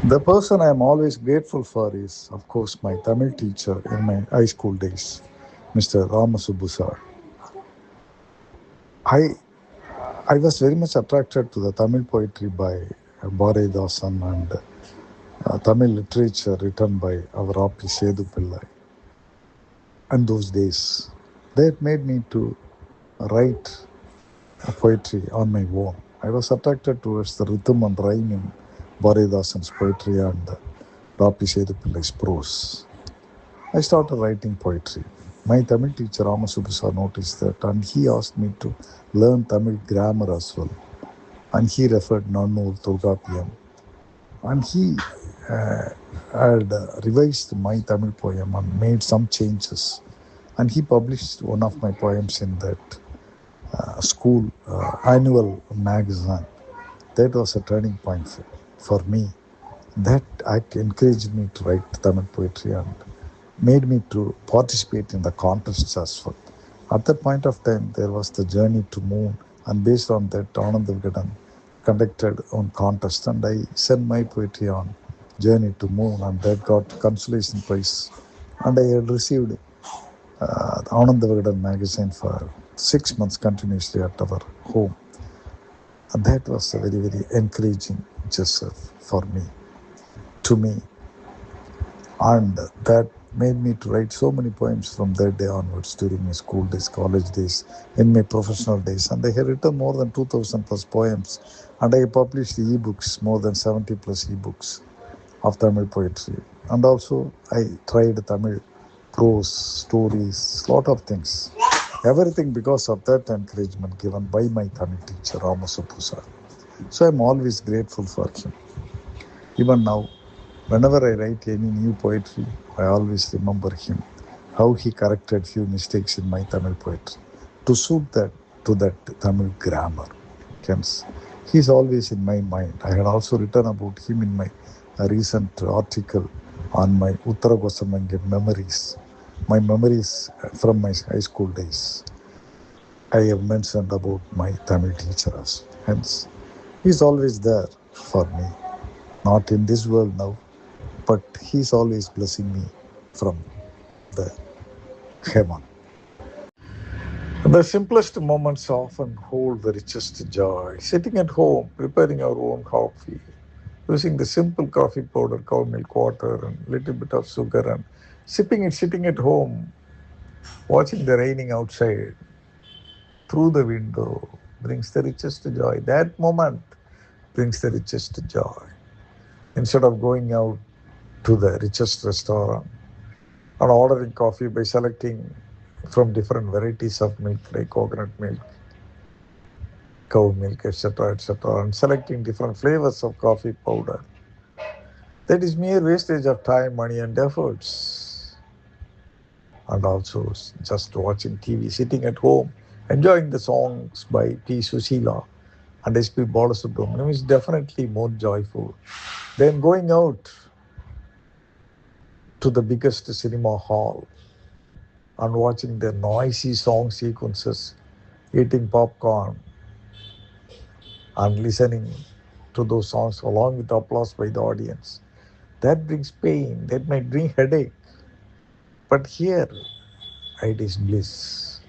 The person I am always grateful for is, of course, my Tamil teacher in my high school days, Mr. Ramasubbu sir. I I was very much attracted to the Tamil poetry by Bharathidasan and Tamil literature written by our Rapi Sedu Pillai. And those days, that made me to write poetry on my own. I was attracted towards the rhythm and rhyme in Bharathidasan's poetry and Rapi Sedu Pillai's prose. I started writing poetry. My Tamil teacher Ramasubisa noticed that and he asked me to learn Tamil grammar as well. And he referred Nannur, Tulgapiyam. And he had revised my Tamil poem and made some changes. And he published one of my poems in that school annual magazine. That was a turning point for me. That act encouraged me to write Tamil poetry and made me to participate in the contests as well. At that point of time, there was the Journey to Moon, and based on that, Anand Vigadan conducted on contest, and I sent my poetry on Journey to Moon, and that got consolation prize, and I had received the Anand Vigadan magazine for 6 months continuously at our home. And that was a very, very encouraging gesture for me, to me. And that made me to write so many poems from that day onwards during my school days, college days, in my professional days. And I have written more than 2,000 plus poems. And I published ebooks, more than 70 plus ebooks of Tamil poetry. And also I tried Tamil prose, stories, lot of things. Everything because of that encouragement given by my Tamil teacher, Ramasubbu sir. So I'm always grateful for him. Even now, whenever I write any new poetry, I always remember him, how he corrected few mistakes in my Tamil poetry to suit that to that Tamil grammar. Hence, he's always in my mind. I had also written about him in my recent article on my Uttara Gosamanga memories, my memories from my high school days. I have mentioned about my Tamil teachers. Hence, he's always there for me. Not in this world now, but he's always blessing me from the heaven. The simplest moments often hold the richest joy. Sitting at home, preparing our own coffee, using the simple coffee powder, cow milk, water, and little bit of sugar, and sipping it sitting at home, watching the raining outside through the window brings the richest joy. That moment brings the richest joy. Instead of going out to the richest restaurant and ordering coffee by selecting from different varieties of milk like coconut milk, cow milk, etc., and selecting different flavors of coffee powder. That is mere wastage of time, money, and efforts. And also just watching TV, sitting at home, enjoying the songs by P. Susila and S.P. Balasubramaniam is definitely more joyful than going out to the biggest cinema hall and watching the noisy song sequences, eating popcorn and listening to those songs along with applause by the audience. That brings pain, that might bring headache. But here, it is bliss.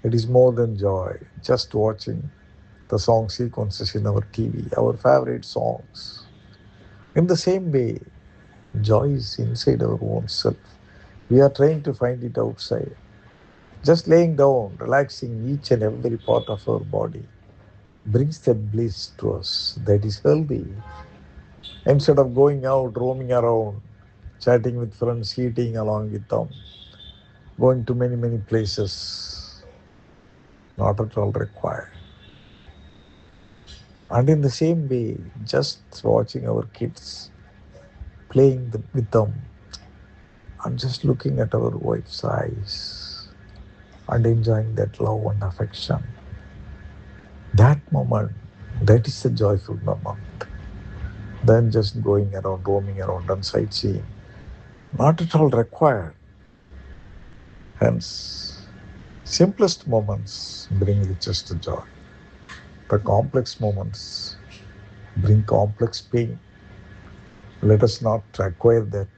It is more than joy, just watching the song sequences in our TV, our favorite songs. In the same way, joy is inside our own self. We are trying to find it outside. Just laying down, relaxing each and every part of our body brings that bliss to us that is healthy. Instead of going out, roaming around, chatting with friends, eating along with them, going to many, many places, not at all required. And in the same way, just watching our kids, playing with them, and just looking at our wife's eyes and enjoying that love and affection. That moment, that is a joyful moment. Then just going around, roaming around and sightseeing, not at all required. Hence, simplest moments bring richest joy. The complex moments bring complex pain. Let us not acquire that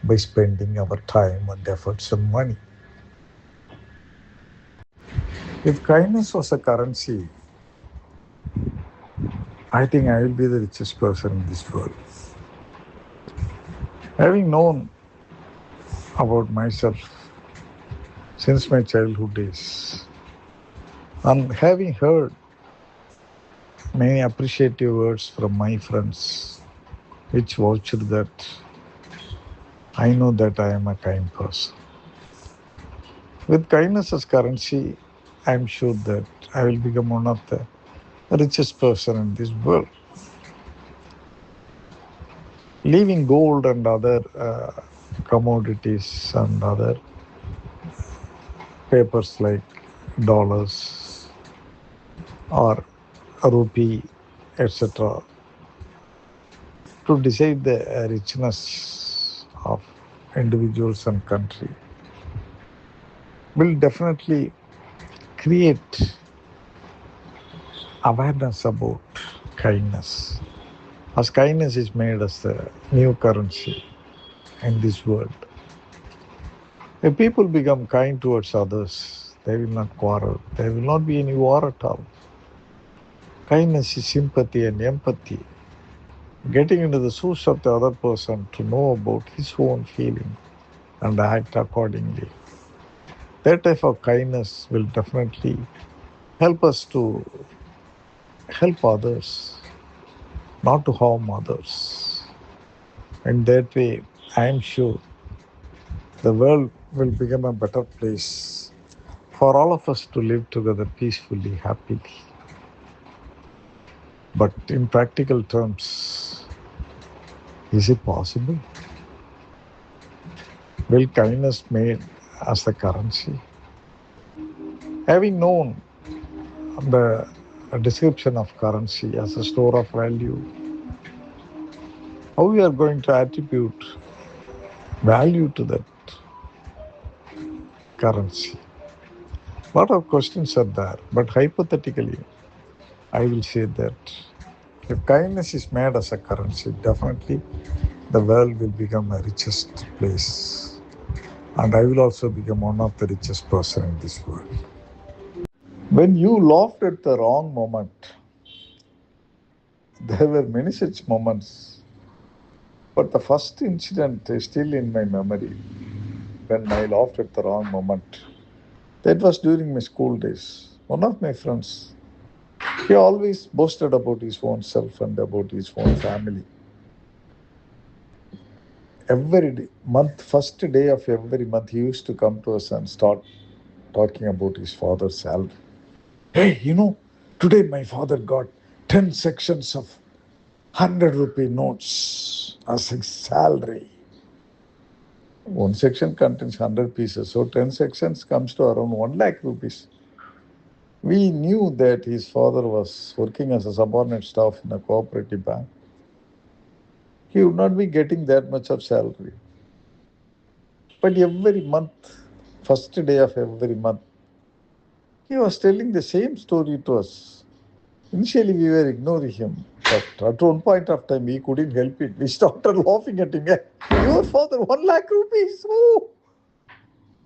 by spending our time and efforts and money. If kindness was a currency, I think I will be the richest person in this world. Having known about myself since my childhood days, and having heard many appreciative words from my friends, which vouched that I know that I am a kind person. With kindness as currency, I am sure that I will become one of the richest person in this world. Leaving gold and other commodities and other papers like dollars or rupee, etc., to decide the richness of individuals and country will definitely create awareness about kindness. As kindness is made as the new currency in this world. If people become kind towards others, they will not quarrel. There will not be any war at all. Kindness is sympathy and empathy. Getting into the shoes of the other person to know about his own feeling and act accordingly. That type of kindness will definitely help us to help others, not to harm others. In that way, I am sure the world will become a better place for all of us to live together peacefully, happily. But in practical terms, is it possible? Will kindness made as a currency? Having known the description of currency as a store of value, how we are going to attribute value to that currency? A lot of questions are there, but hypothetically, I will say that if kindness is made as a currency, definitely the world will become a richest place. And I will also become one of the richest person in this world. When you laughed at the wrong moment, there were many such moments. But the first incident is still in my memory when I laughed at the wrong moment. That was during my school days. One of my friends, he always boasted about his own self and about his own family. Every day, first day of every month, he used to come to us and start talking about his father's salary. Hey, today my father got 10 sections of 100 rupee notes as his salary. One section contains 100 pieces, so 10 sections comes to around 1 lakh rupees. We knew that his father was working as a subordinate staff in a cooperative bank. He would not be getting that much of salary. But every month, first day of every month, he was telling the same story to us. Initially, we were ignoring him. But at one point of time, we couldn't help it. We started laughing at him. Your father, 1 lakh rupees. Oh!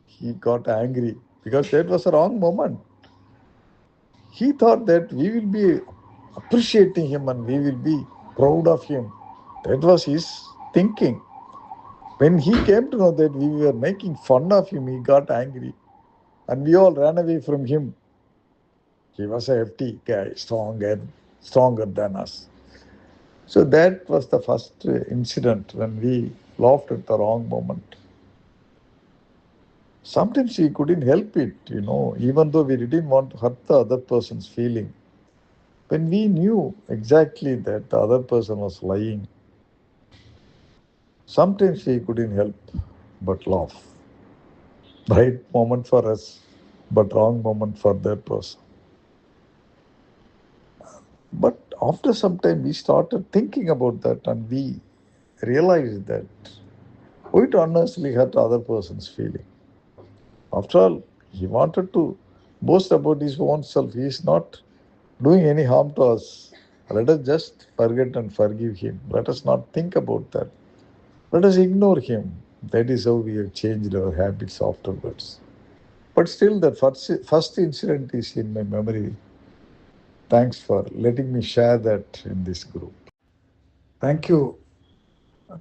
He got angry because that was a wrong moment. He thought that we will be appreciating him and we will be proud of him. That was his thinking. When he came to know that we were making fun of him, he got angry. And we all ran away from him. He was a hefty guy, stronger than us. So that was the first incident when we laughed at the wrong moment. Sometimes we couldn't help it, even though we didn't want to hurt the other person's feeling. When we knew exactly that the other person was lying, sometimes we couldn't help but laugh. Right moment for us, but wrong moment for that person. But after some time, we started thinking about that and we realized that we honestly hurt the other person's feeling. After all, he wanted to boast about his own self. He is not doing any harm to us. Let us just forget and forgive him. Let us not think about that. Let us ignore him. That is how we have changed our habits afterwards. But still, the first incident is in my memory. Thanks for letting me share that in this group. Thank you,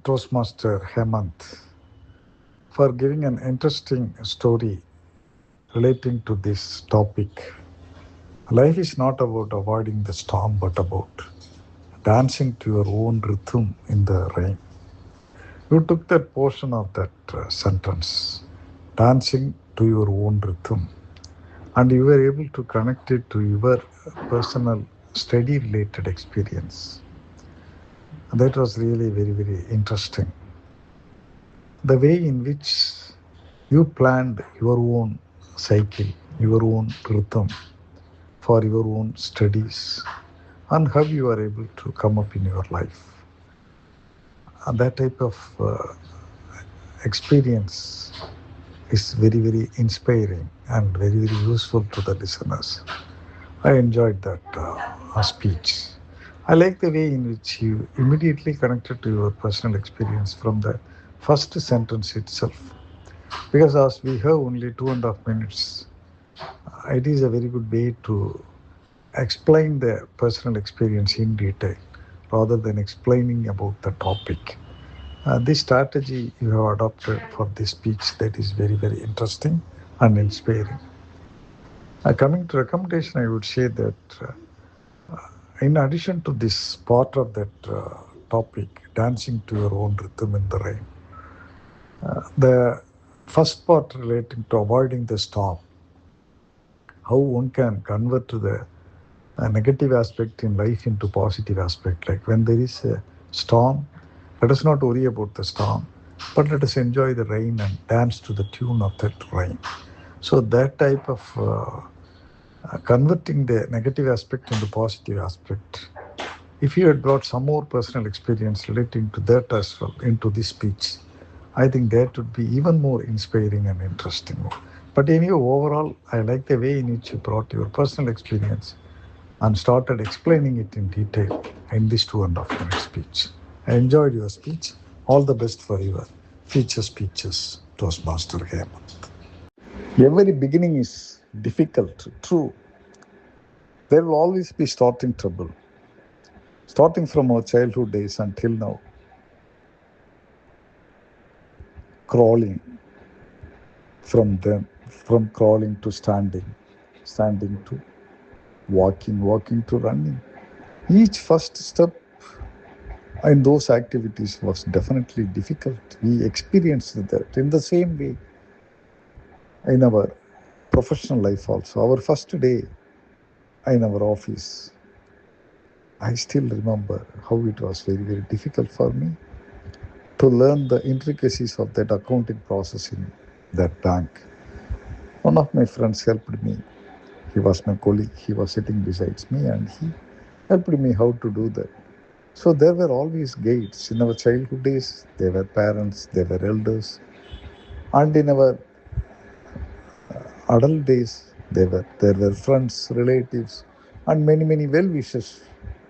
Toastmaster Hemant, for giving an interesting story relating to this topic. Life is not about avoiding the storm, but about dancing to your own rhythm in the rain. You took that portion of that sentence, dancing to your own rhythm, and you were able to connect it to your personal study related experience. And that was really very, very interesting. The way in which you planned your own cycle, your own rhythm for your own studies, and how you are able to come up in your life. And that type of experience is very, very inspiring and very, very useful to the listeners. I enjoyed that speech. I like the way in which you immediately connected to your personal experience from the first sentence itself. Because as we have only 2.5 minutes, it is a very good way to explain the personal experience in detail rather than explaining about the topic. This strategy you have adopted for this speech, that is very, very interesting and inspiring. Coming to recommendation, I would say that in addition to this part of that topic, dancing to your own rhythm in the rain, the first part relating to avoiding the storm, how one can convert to the negative aspect in life into positive aspect. Like when there is a storm, let us not worry about the storm, but let us enjoy the rain and dance to the tune of that rain. So that type of converting the negative aspect into positive aspect. If you had brought some more personal experience relating to that as well into this speech, I think that would be even more inspiring and interesting. But anyway, overall, I like the way in which you brought your personal experience and started explaining it in detail in this 2.5 minute speech. I enjoyed your speech. All the best for your future speeches, Toastmaster Hemant. Every beginning is difficult, true. There will always be starting trouble. Starting from our childhood days until now, crawling from crawling to standing, standing to walking, walking to running. Each first step in those activities was definitely difficult. We experienced that in the same way in our professional life also. Our first day in our office, I still remember how it was very, very difficult for me to learn the intricacies of that accounting process in that bank. One of my friends helped me. He was my colleague. He was sitting beside me and he helped me how to do that. So there were always guides. In our childhood days, there were parents, there were elders. And in our adult days, there were friends, relatives, and many, many well-wishers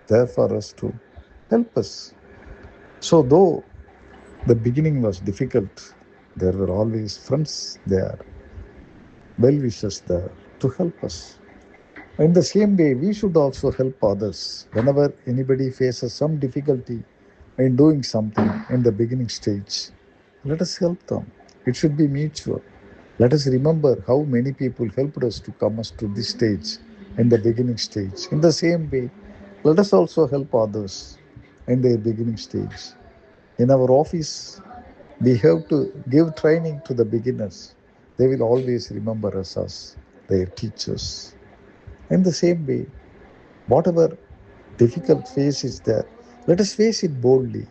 there for us to help us. So though the beginning was difficult, there were always friends there, well-wishers there to help us. In the same way, we should also help others. Whenever anybody faces some difficulty in doing something in the beginning stage, let us help them. It should be mutual. Let us remember how many people helped us to come us to this stage in the beginning stage. In the same way, let us also help others in their beginning stage. In our office, we have to give training to the beginners. They will always remember us as their teachers. In the same way, whatever difficult phase is there, let us face it boldly.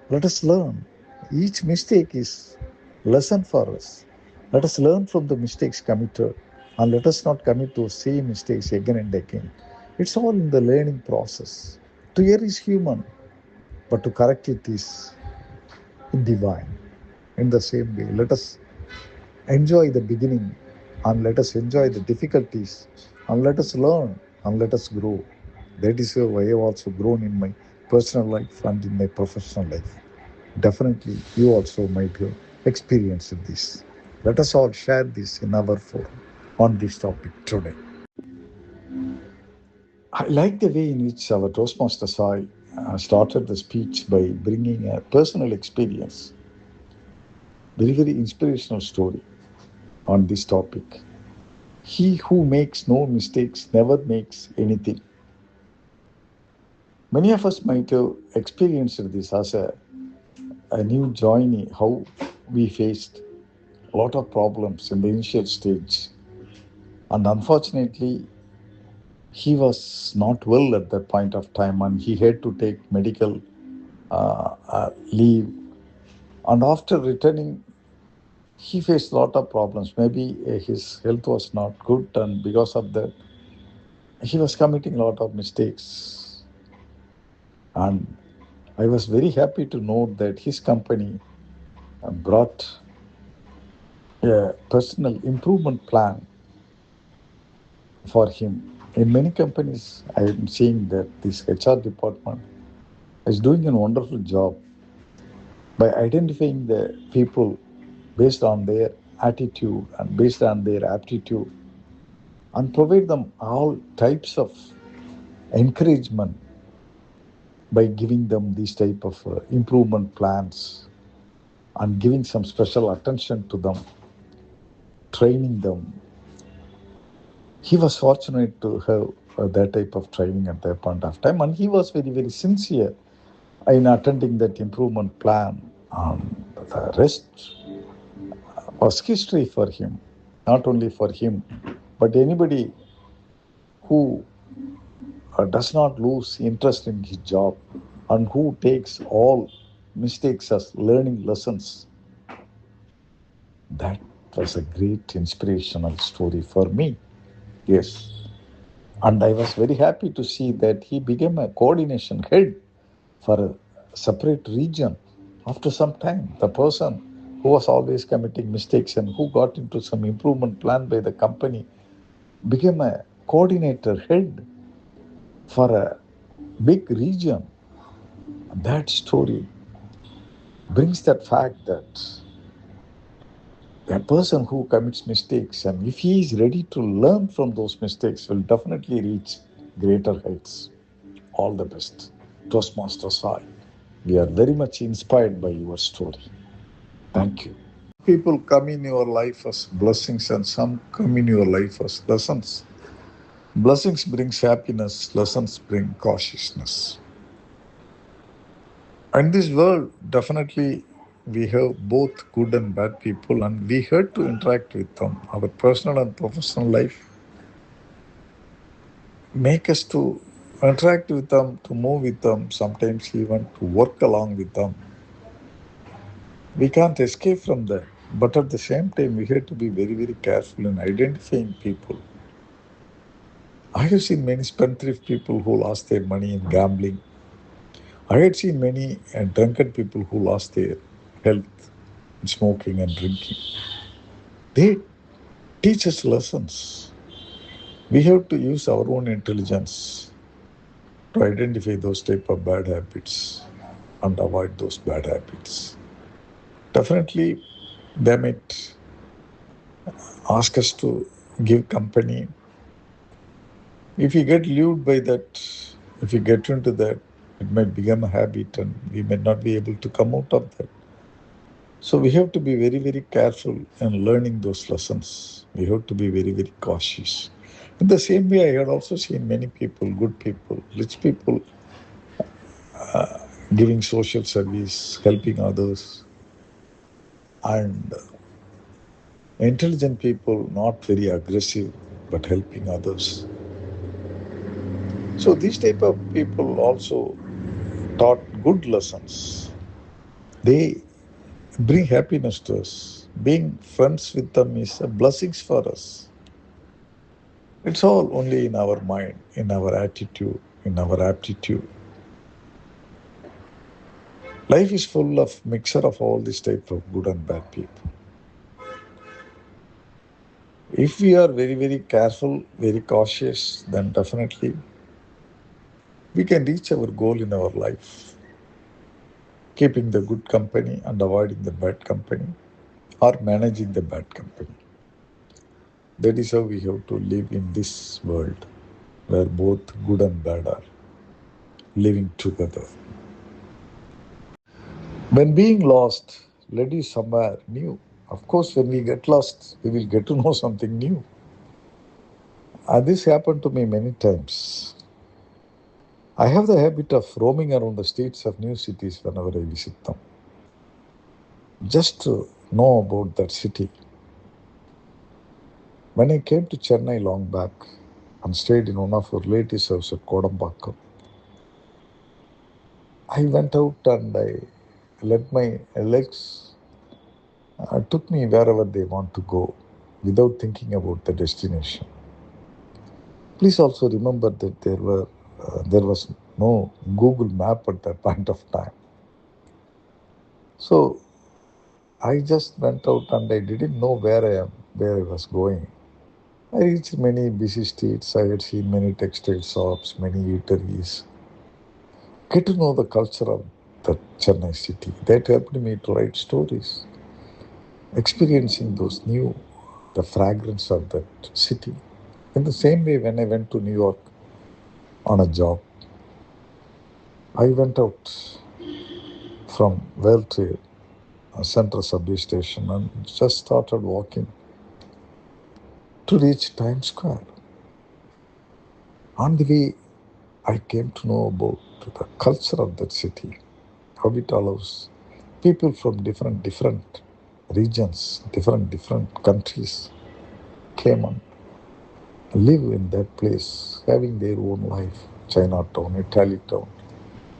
Let us learn. Each mistake is lesson for us. Let us learn from the mistakes committed and let us not commit those same mistakes again and again. It's all in the learning process. To err is human, but to correct it is divine. In the same way, let us enjoy the beginning and let us enjoy the difficulties and let us learn and let us grow. That is how I have also grown in my personal life and in my professional life. Definitely, you also might have experienced this. Let us all share this in our forum on this topic today. I like the way in which our Toastmaster Sai started the speech by bringing a personal experience, very, very inspirational story on this topic. He who makes no mistakes never makes anything. Many of us might have experienced this as a new journey, how we faced a lot of problems in the initial stage. And unfortunately, he was not well at that point of time and he had to take medical leave. And after returning, he faced a lot of problems. Maybe his health was not good, and because of that, he was committing a lot of mistakes. And I was very happy to note that his company brought a personal improvement plan for him. In many companies, I am seeing that this HR department is doing a wonderful job by identifying the people based on their attitude and based on their aptitude and provide them all types of encouragement by giving them these type of improvement plans and giving some special attention to them, training them. He was fortunate to have that type of training at that point of time, and he was very, very sincere in attending that improvement plan. The rest was history for him, not only for him, but anybody who does not lose interest in his job and who takes all mistakes as learning lessons. That was a great inspirational story for me. Yes. And I was very happy to see that he became a coordination head for a separate region. After some time, the person who was always committing mistakes and who got into some improvement plan by the company became a coordinator head for a big region. That story brings that fact that a person who commits mistakes, and if he is ready to learn from those mistakes, will definitely reach greater heights. All the best. Toastmaster Sai, we are very much inspired by your story. Thank you. People come in your life as blessings and some come in your life as lessons. Blessings brings happiness, lessons bring cautiousness. In this world, definitely we have both good and bad people, and we have to interact with them. Our personal and professional life make us to interact with them, to move with them, sometimes even to work along with them. We can't escape from that. But at the same time, we have to be very, very careful in identifying people. I have seen many spendthrift people who lost their money in gambling. I had seen many drunken people who lost their health in smoking and drinking. They teach us lessons. We have to use our own intelligence to identify those type of bad habits and avoid those bad habits. Definitely, they might ask us to give company. If you get lured by that, if you get into that, it might become a habit and we may not be able to come out of that. So we have to be very, very careful in learning those lessons. We have to be very, very cautious. In the same way, I had also seen many people, good people, rich people, giving social service, helping others, and intelligent people, not very aggressive, but helping others. So these type of people also taught good lessons. They bring happiness to us. Being friends with them is a blessing for us. It's all only in our mind, in our attitude, in our aptitude. Life is full of mixture of all these type of good and bad people. If we are very, very careful, very cautious, then definitely we can reach our goal in our life, keeping the good company and avoiding the bad company, or managing the bad company. That is how we have to live in this world where both good and bad are living together. When being lost led you somewhere new, of course, when we get lost, we will get to know something new. This happened to me many times. I have the habit of roaming around the streets of new cities whenever I visit them, just to know about that city. When I came to Chennai long back and stayed in one of our relatives' house at Kodambakkam, I went out and I let my legs took me wherever they want to go without thinking about the destination. Please also remember that there was no Google map at that point of time. So I just went out and I didn't know where I was going. I reached many busy streets. I had seen many textile shops, many eateries. Get to know the culture of the Chennai city. That helped me to write stories, experiencing the fragrance of that city. In the same way, when I went to New York on a job, I went out from World Trade Central subway station and just started walking to reach Times Square. On the way, I came to know about the culture of that city, how it allows people from different regions, different countries came and live in that place, having their own life. Chinatown, Italy town.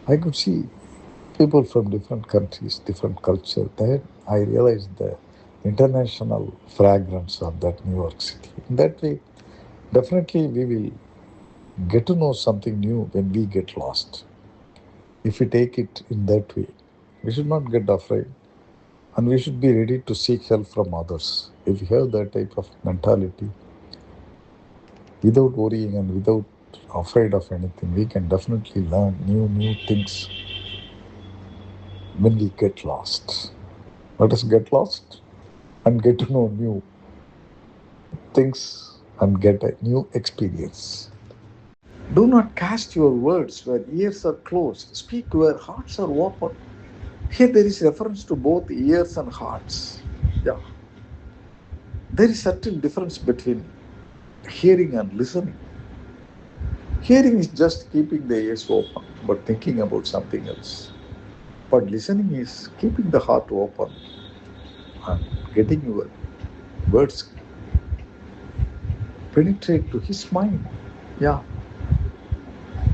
I could see people from different countries, different culture. Then I realized the international fragrance of that New York City. In that way, definitely we will get to know something new when we get lost. If we take it in that way, we should not get afraid and we should be ready to seek help from others. If we have that type of mentality, without worrying and without afraid of anything, we can definitely learn new things when we get lost. Let us get lost and get to know new things and get a new experience. Do not cast your words where ears are closed. Speak where hearts are open. Here there is reference to both ears and hearts. Yeah. There is certain difference between hearing and listening. Hearing is just keeping the ears open but thinking about something else. But listening is keeping the heart open and getting your words penetrate to his mind. Yeah.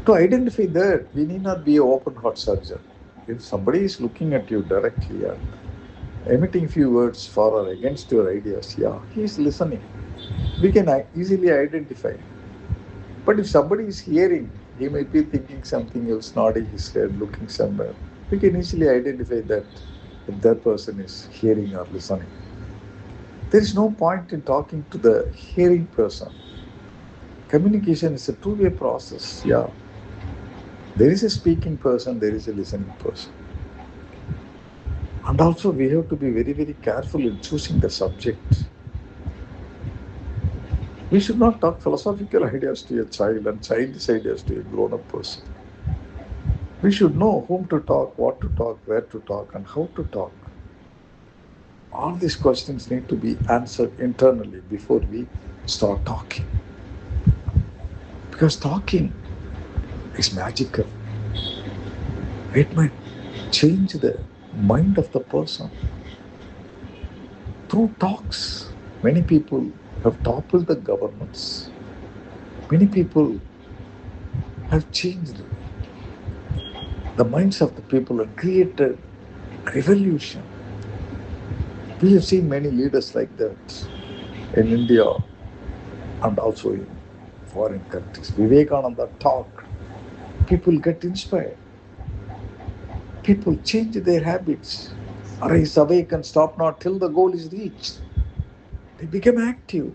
To identify that, we need not be an open heart surgeon. If somebody is looking at you directly and emitting few words for or against your ideas, yeah, he is listening. We can easily identify. But if somebody is hearing, he might be thinking something else, nodding his head, looking somewhere. We can easily identify that if that person is hearing or listening. There is no point in talking to the hearing person. Communication is a two-way process. Yeah. There is a speaking person, there is a listening person. And also we have to be very careful in choosing the subject. We should not talk philosophical ideas to a child and childish ideas to a grown-up person. We should know whom to talk, what to talk, where to talk, and how to talk. All these questions need to be answered internally before we start talking. Because talking is magical. It might change the mind of the person. Through talks, many people have toppled the governments. Many people have changed the minds of the people and created a revolution. We have seen many leaders like that in India and also in foreign countries. Vivekananda talk. People get inspired. People change their habits. Arise, awake, and stop not till the goal is reached. They become active.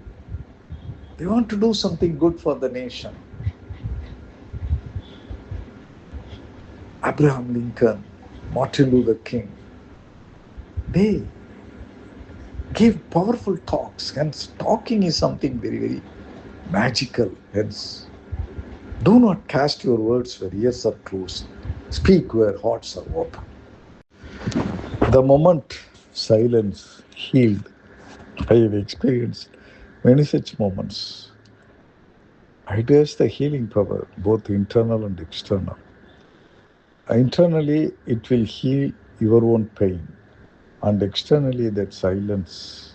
They want to do something good for the nation. Abraham Lincoln, Martin Luther King, they gave powerful talks. Hence, talking is something very, very magical. Hence, do not cast your words where ears are closed. Speak where hearts are open. The moment silence healed, I have experienced many such moments. It has the healing power, both internal and external. Internally, it will heal your own pain, and externally, that silence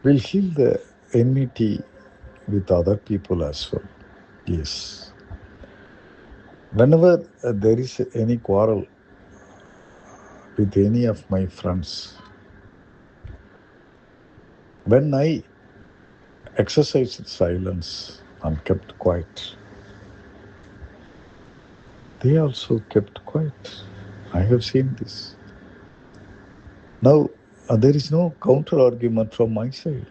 will heal the enmity with other people as well. Yes. Whenever there is any quarrel with any of my friends, when I exercised silence and kept quiet, they also kept quiet. I have seen this. Now, there is no counter argument from my side.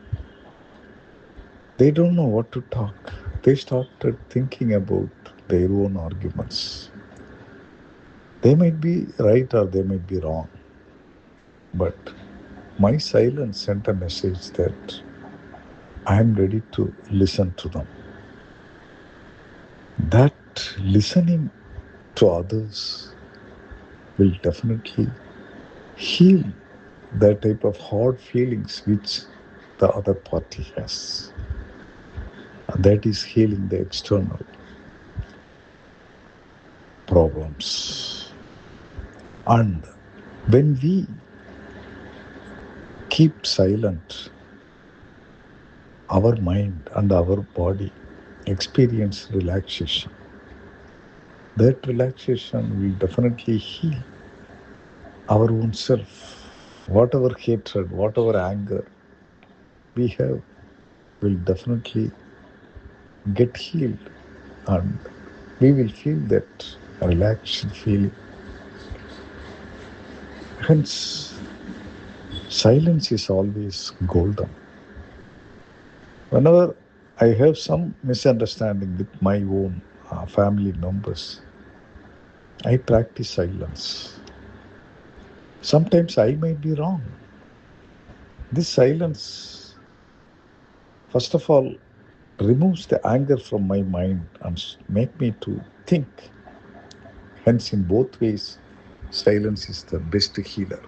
They don't know what to talk. They started thinking about their own arguments. They might be right or they might be wrong. But my silence sent a message that I am ready to listen to them. That listening to others will definitely heal that type of hard feelings which the other party has. And that is healing the external problems. And when we keep silent, our mind and our body experience relaxation. That relaxation will definitely heal our own self. Whatever hatred, whatever anger we have will definitely get healed, and we will feel that relaxed feeling. Hence, silence is always golden. Whenever I have some misunderstanding with my own family members, I practice silence. Sometimes I might be wrong. This silence, first of all, removes the anger from my mind and make me to think. Hence, in both ways, silence is the best healer.